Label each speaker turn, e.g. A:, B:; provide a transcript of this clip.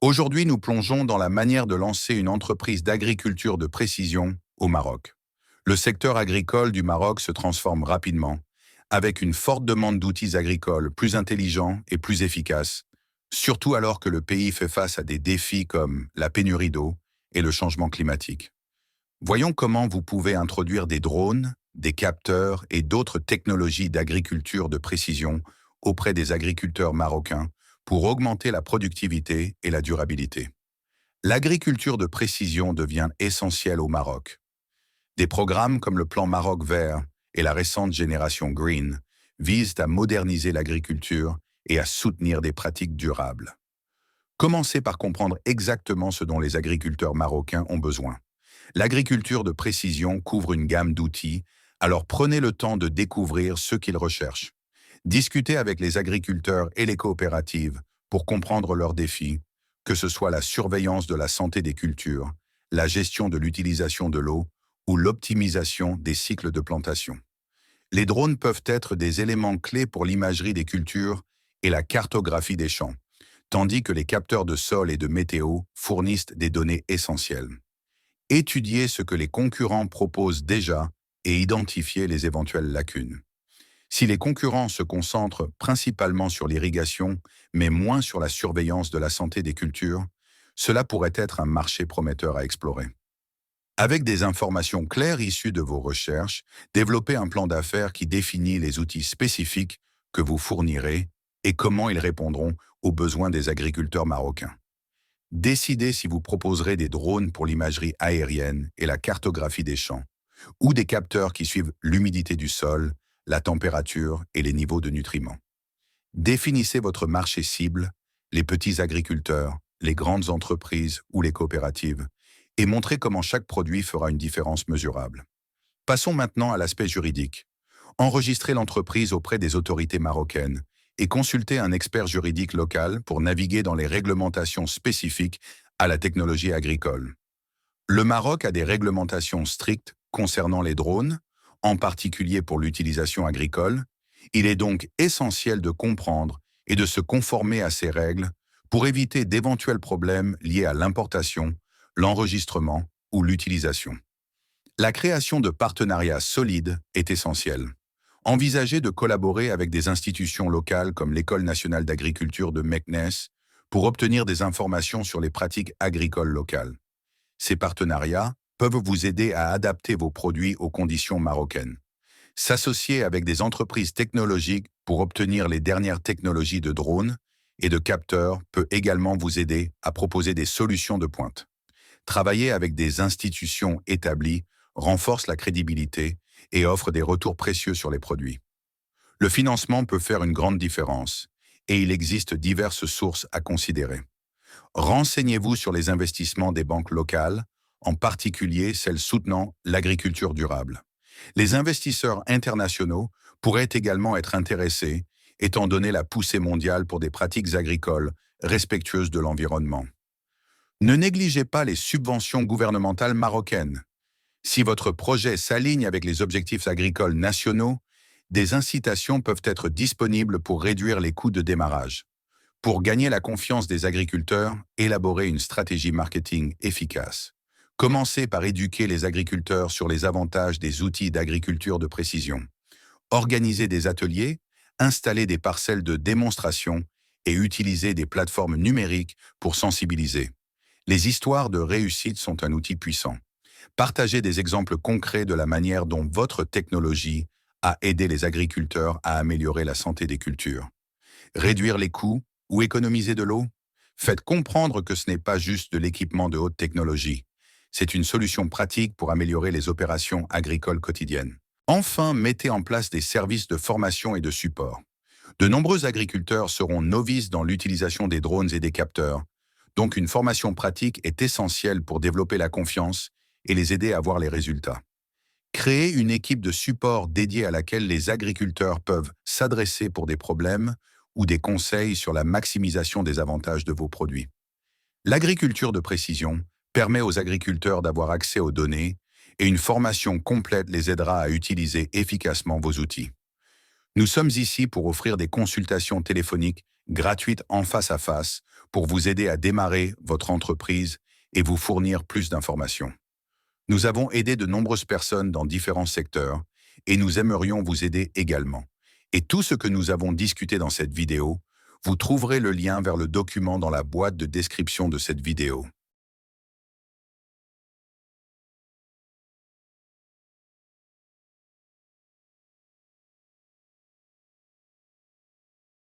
A: Aujourd'hui, nous plongeons dans la manière de lancer une entreprise d'agriculture de précision au Maroc. Le secteur agricole du Maroc se transforme rapidement, avec une forte demande d'outils agricoles plus intelligents et plus efficaces, surtout alors que le pays fait face à des défis comme la pénurie d'eau et le changement climatique. Voyons comment vous pouvez introduire des drones, des capteurs et d'autres technologies d'agriculture de précision auprès des agriculteurs marocains pour augmenter la productivité et la durabilité. L'agriculture de précision devient essentielle au Maroc. Des programmes comme le plan Maroc vert et la récente génération Green visent à moderniser l'agriculture et à soutenir des pratiques durables. Commencez par comprendre exactement ce dont les agriculteurs marocains ont besoin. L'agriculture de précision couvre une gamme d'outils, alors prenez le temps de découvrir ce qu'ils recherchent. Discutez avec les agriculteurs et les coopératives pour comprendre leurs défis, que ce soit la surveillance de la santé des cultures, la gestion de l'utilisation de l'eau ou l'optimisation des cycles de plantation. Les drones peuvent être des éléments clés pour l'imagerie des cultures et la cartographie des champs, tandis que les capteurs de sol et de météo fournissent des données essentielles. Étudiez ce que les concurrents proposent déjà et identifiez les éventuelles lacunes. Si les concurrents se concentrent principalement sur l'irrigation, mais moins sur la surveillance de la santé des cultures, cela pourrait être un marché prometteur à explorer. Avec des informations claires issues de vos recherches, développez un plan d'affaires qui définit les outils spécifiques que vous fournirez et comment ils répondront aux besoins des agriculteurs marocains. Décidez si vous proposerez des drones pour l'imagerie aérienne et la cartographie des champs, ou des capteurs qui suivent l'humidité du sol, la température et les niveaux de nutriments. Définissez votre marché cible, les petits agriculteurs, les grandes entreprises ou les coopératives, et montrez comment chaque produit fera une différence mesurable. Passons maintenant à l'aspect juridique. Enregistrez l'entreprise auprès des autorités marocaines et consultez un expert juridique local pour naviguer dans les réglementations spécifiques à la technologie agricole. Le Maroc a des réglementations strictes concernant les drones, en particulier pour l'utilisation agricole. Il est donc essentiel de comprendre et de se conformer à ces règles pour éviter d'éventuels problèmes liés à l'importation, l'enregistrement ou l'utilisation. La création de partenariats solides est essentielle. Envisagez de collaborer avec des institutions locales comme l'École nationale d'agriculture de Meknès pour obtenir des informations sur les pratiques agricoles locales. Ces partenariats peuvent vous aider à adapter vos produits aux conditions marocaines. S'associer avec des entreprises technologiques pour obtenir les dernières technologies de drones et de capteurs peut également vous aider à proposer des solutions de pointe. Travailler avec des institutions établies renforce la crédibilité et offre des retours précieux sur les produits. Le financement peut faire une grande différence et il existe diverses sources à considérer. Renseignez-vous sur les investissements des banques locales, en particulier celles soutenant l'agriculture durable. Les investisseurs internationaux pourraient également être intéressés, étant donné la poussée mondiale pour des pratiques agricoles respectueuses de l'environnement. Ne négligez pas les subventions gouvernementales marocaines. Si votre projet s'aligne avec les objectifs agricoles nationaux, des incitations peuvent être disponibles pour réduire les coûts de démarrage. Pour gagner la confiance des agriculteurs, élaborez une stratégie marketing efficace. Commencez par éduquer les agriculteurs sur les avantages des outils d'agriculture de précision. Organisez des ateliers, installez des parcelles de démonstration et utilisez des plateformes numériques pour sensibiliser. Les histoires de réussite sont un outil puissant. Partagez des exemples concrets de la manière dont votre technologie a aidé les agriculteurs à améliorer la santé des cultures. Réduire les coûts ou économiser de l'eau? Faites comprendre que ce n'est pas juste de l'équipement de haute technologie. C'est une solution pratique pour améliorer les opérations agricoles quotidiennes. Enfin, mettez en place des services de formation et de support. De nombreux agriculteurs seront novices dans l'utilisation des drones et des capteurs, donc une formation pratique est essentielle pour développer la confiance et les aider à voir les résultats. Créez une équipe de support dédiée à laquelle les agriculteurs peuvent s'adresser pour des problèmes ou des conseils sur la maximisation des avantages de vos produits. L'agriculture de précision permet aux agriculteurs d'avoir accès aux données et une formation complète les aidera à utiliser efficacement vos outils. Nous sommes ici pour offrir des consultations téléphoniques gratuite en face à face, pour vous aider à démarrer votre entreprise et vous fournir plus d'informations. Nous avons aidé de nombreuses personnes dans différents secteurs et nous aimerions vous aider également. Et tout ce que nous avons discuté dans cette vidéo, vous trouverez le lien vers le document dans la boîte de description de cette vidéo.